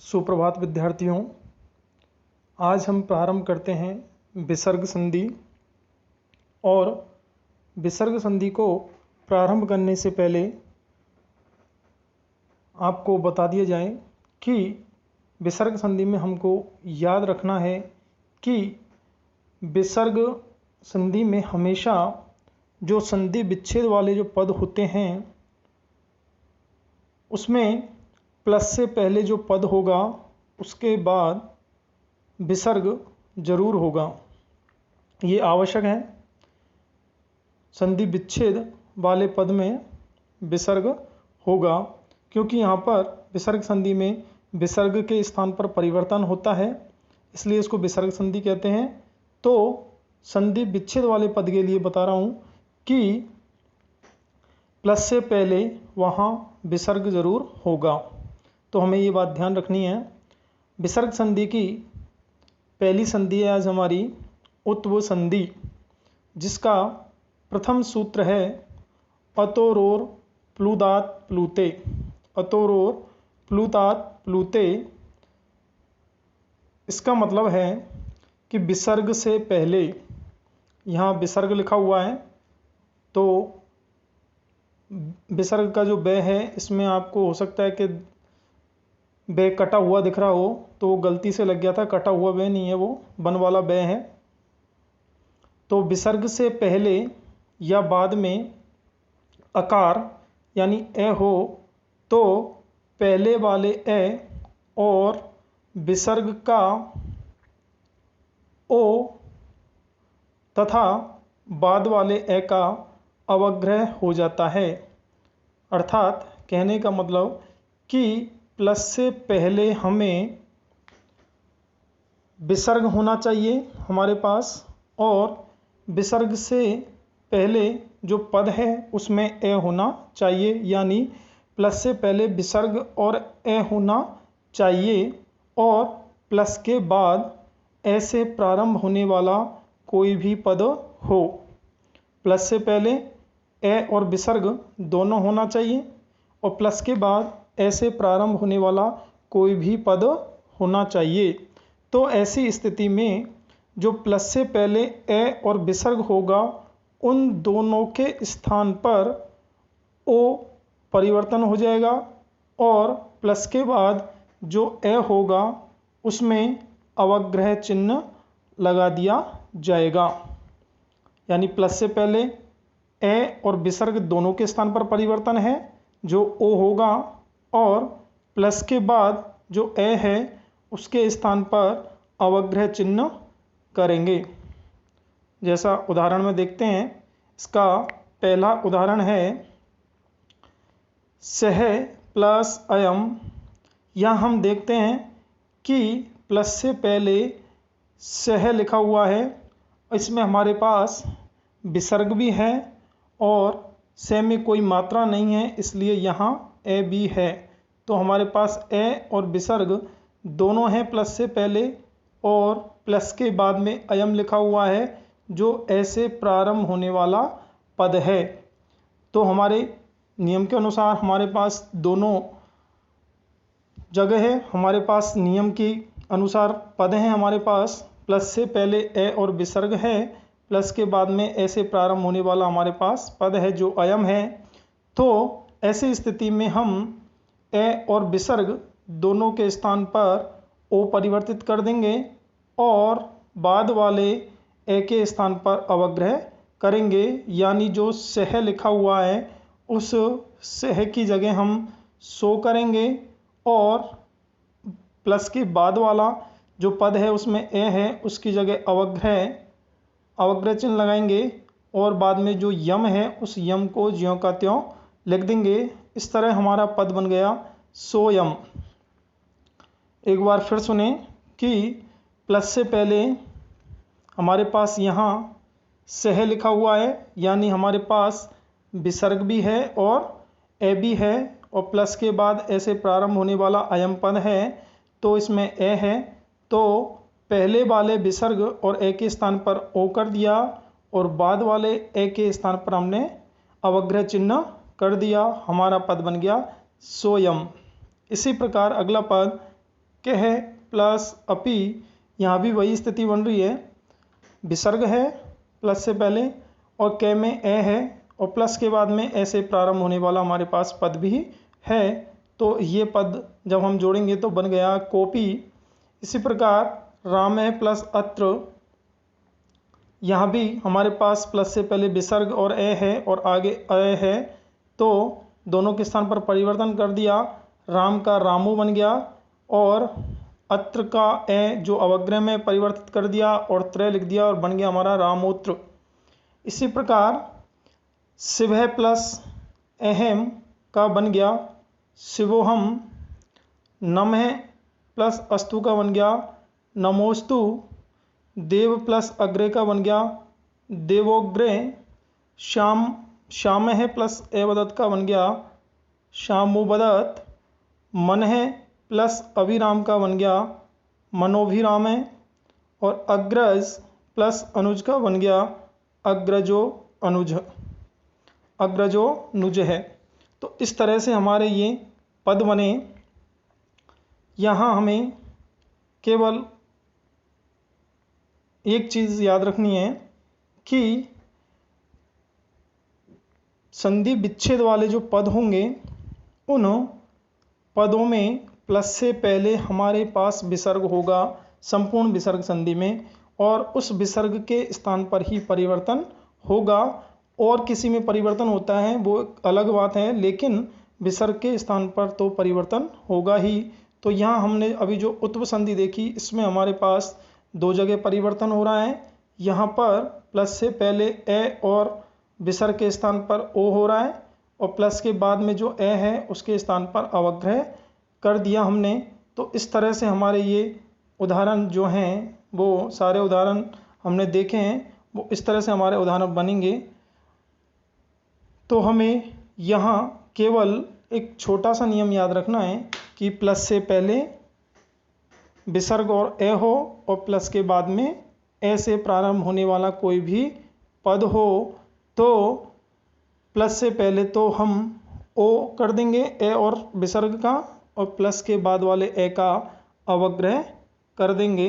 सुप्रभात विद्यार्थियों। आज हम प्रारंभ करते हैं विसर्ग संधि। और विसर्ग संधि को प्रारंभ करने से पहले आपको बता दिया जाए कि विसर्ग संधि में हमको याद रखना है कि विसर्ग संधि में हमेशा जो संधि विच्छेद वाले जो पद होते हैं उसमें प्लस से पहले जो पद होगा उसके बाद विसर्ग जरूर होगा। ये आवश्यक है। संधि विच्छेद वाले पद में विसर्ग होगा क्योंकि यहाँ पर विसर्ग संधि में विसर्ग के स्थान पर परिवर्तन होता है, इसलिए इसको विसर्ग संधि कहते हैं। तो संधि विच्छेद वाले पद के लिए बता रहा हूँ कि प्लस से पहले वहाँ विसर्ग जरूर होगा। तो हमें ये बात ध्यान रखनी है। विसर्ग संधि की पहली संधि है आज हमारी उत्व संधि, जिसका प्रथम सूत्र है अतोरोर प्लुदात प्लुते। अतोरोर प्लुदात प्लुते, इसका मतलब है कि विसर्ग से पहले, यहाँ विसर्ग लिखा हुआ है तो विसर्ग का जो ब है इसमें आपको हो सकता है कि ब कटा हुआ दिख रहा हो, तो वो गलती से लग गया था। कटा हुआ ब नहीं है, वो बन वाला ब है। तो विसर्ग से पहले या बाद में अकार यानी ए हो तो पहले वाले ए और विसर्ग का ओ तथा बाद वाले ए का अवग्रह हो जाता है। अर्थात कहने का मतलब कि प्लस से पहले हमें विसर्ग होना चाहिए हमारे पास, और विसर्ग से पहले जो पद है उसमें ए होना चाहिए, यानी प्लस से पहले विसर्ग और ए होना चाहिए। और प्लस के बाद ए से प्रारंभ होने वाला कोई भी पद हो। प्लस से पहले ए और विसर्ग दोनों होना चाहिए और प्लस के बाद ए से प्रारंभ होने वाला कोई भी पद होना चाहिए। तो ऐसी स्थिति में जो प्लस से पहले ए और विसर्ग होगा उन दोनों के स्थान पर ओ परिवर्तन हो जाएगा और प्लस के बाद जो ए होगा उसमें अवग्रह चिन्ह लगा दिया जाएगा। यानी प्लस से पहले ए और विसर्ग दोनों के स्थान पर परिवर्तन है जो ओ होगा, और प्लस के बाद जो ए है उसके स्थान पर अवग्रह चिन्ह करेंगे। जैसा उदाहरण में देखते हैं। इसका पहला उदाहरण है सह प्लस अयम। यहाँ हम देखते हैं कि प्लस से पहले सह लिखा हुआ है, इसमें हमारे पास विसर्ग भी है और सह में कोई मात्रा नहीं है, इसलिए यहाँ ए भी है। तो हमारे पास ए और विसर्ग दोनों हैं प्लस से पहले, और प्लस के बाद में अयम लिखा हुआ है जो ए से प्रारंभ होने वाला पद है। तो हमारे नियम के अनुसार हमारे पास दोनों जगह है, हमारे पास नियम के अनुसार पद हैं। हमारे पास प्लस से पहले ए और विसर्ग है, प्लस के बाद में ए से प्रारंभ होने वाला हमारे पास पद है जो अयम है। तो ऐसी स्थिति में हम ए और विसर्ग दोनों के स्थान पर ओ परिवर्तित कर देंगे और बाद वाले ए के स्थान पर अवग्रह करेंगे। यानी जो सह लिखा हुआ है उस सह की जगह हम सो करेंगे और प्लस के बाद वाला जो पद है उसमें ए है उसकी जगह अवग्रह चिन्ह लगाएंगे और बाद में जो यम है उस यम को ज्यों का त्यों लिख देंगे। इस तरह हमारा पद बन गया सोयम। एक बार फिर सुने कि प्लस से पहले हमारे पास यहाँ सह लिखा हुआ है, यानी हमारे पास विसर्ग भी है और ए भी है, और प्लस के बाद ए से प्रारंभ होने वाला अयम पद है तो इसमें ए है। तो पहले वाले विसर्ग और ए के स्थान पर ओ कर दिया और बाद वाले ए के स्थान पर हमने अवग्रह चिन्ह कर दिया। हमारा पद बन गया सोयम। इसी प्रकार अगला पद कह प्लस अपि, यहाँ भी वही स्थिति बन रही है, विसर्ग है प्लस से पहले और क में ए है और प्लस के बाद में ऐसे प्रारंभ होने वाला हमारे पास पद भी है। तो ये पद जब हम जोड़ेंगे तो बन गया कोपी। इसी प्रकार राम है प्लस अत्र, यहाँ भी हमारे पास प्लस से पहले विसर्ग और ए है और आगे अ है, तो दोनों के स्थान पर परिवर्तन कर दिया, राम का रामू बन गया और अत्र का ए जो अवग्रह में परिवर्तित कर दिया और त्रय लिख दिया और बन गया हमारा रामोत्र। इसी प्रकार शिव है प्लस अहम का बन गया शिवोहम, नम है प्लस अस्तु का बन गया नमोस्तु, देव प्लस अग्रे का बन गया देवोग्रे, श्याम है प्लस एवदत्त का बन गया श्यामोबदत्त, मन है प्लस अभिराम का बन गया मनोभिराम है और अग्रज प्लस अनुज का बन गया अग्रजो अनुज, अग्रजो नुज है। तो इस तरह से हमारे ये पद बने। यहाँ हमें केवल एक चीज़ याद रखनी है कि संधि विच्छेद वाले जो पद होंगे उन पदों में प्लस से पहले हमारे पास विसर्ग होगा संपूर्ण विसर्ग संधि में, और उस विसर्ग के स्थान पर ही परिवर्तन होगा। और किसी में परिवर्तन होता है वो अलग बात है, लेकिन विसर्ग के स्थान पर तो परिवर्तन होगा ही। तो यहाँ हमने अभी जो उत्व संधि देखी इसमें हमारे पास दो जगह परिवर्तन हो रहा है। यहाँ पर प्लस से पहले ए और विसर्ग के स्थान पर ओ हो रहा है और प्लस के बाद में जो ए है उसके स्थान पर अवग्रह कर दिया हमने। तो इस तरह से हमारे ये उदाहरण जो हैं वो सारे उदाहरण हमने देखे हैं, वो इस तरह से हमारे उदाहरण बनेंगे। तो हमें यहाँ केवल एक छोटा सा नियम याद रखना है कि प्लस से पहले विसर्ग और ए हो और प्लस के बाद में ए से प्रारंभ होने वाला कोई भी पद हो तो प्लस से पहले तो हम ओ कर देंगे ए और विसर्ग का, और प्लस के बाद वाले ए का अवग्रह कर देंगे।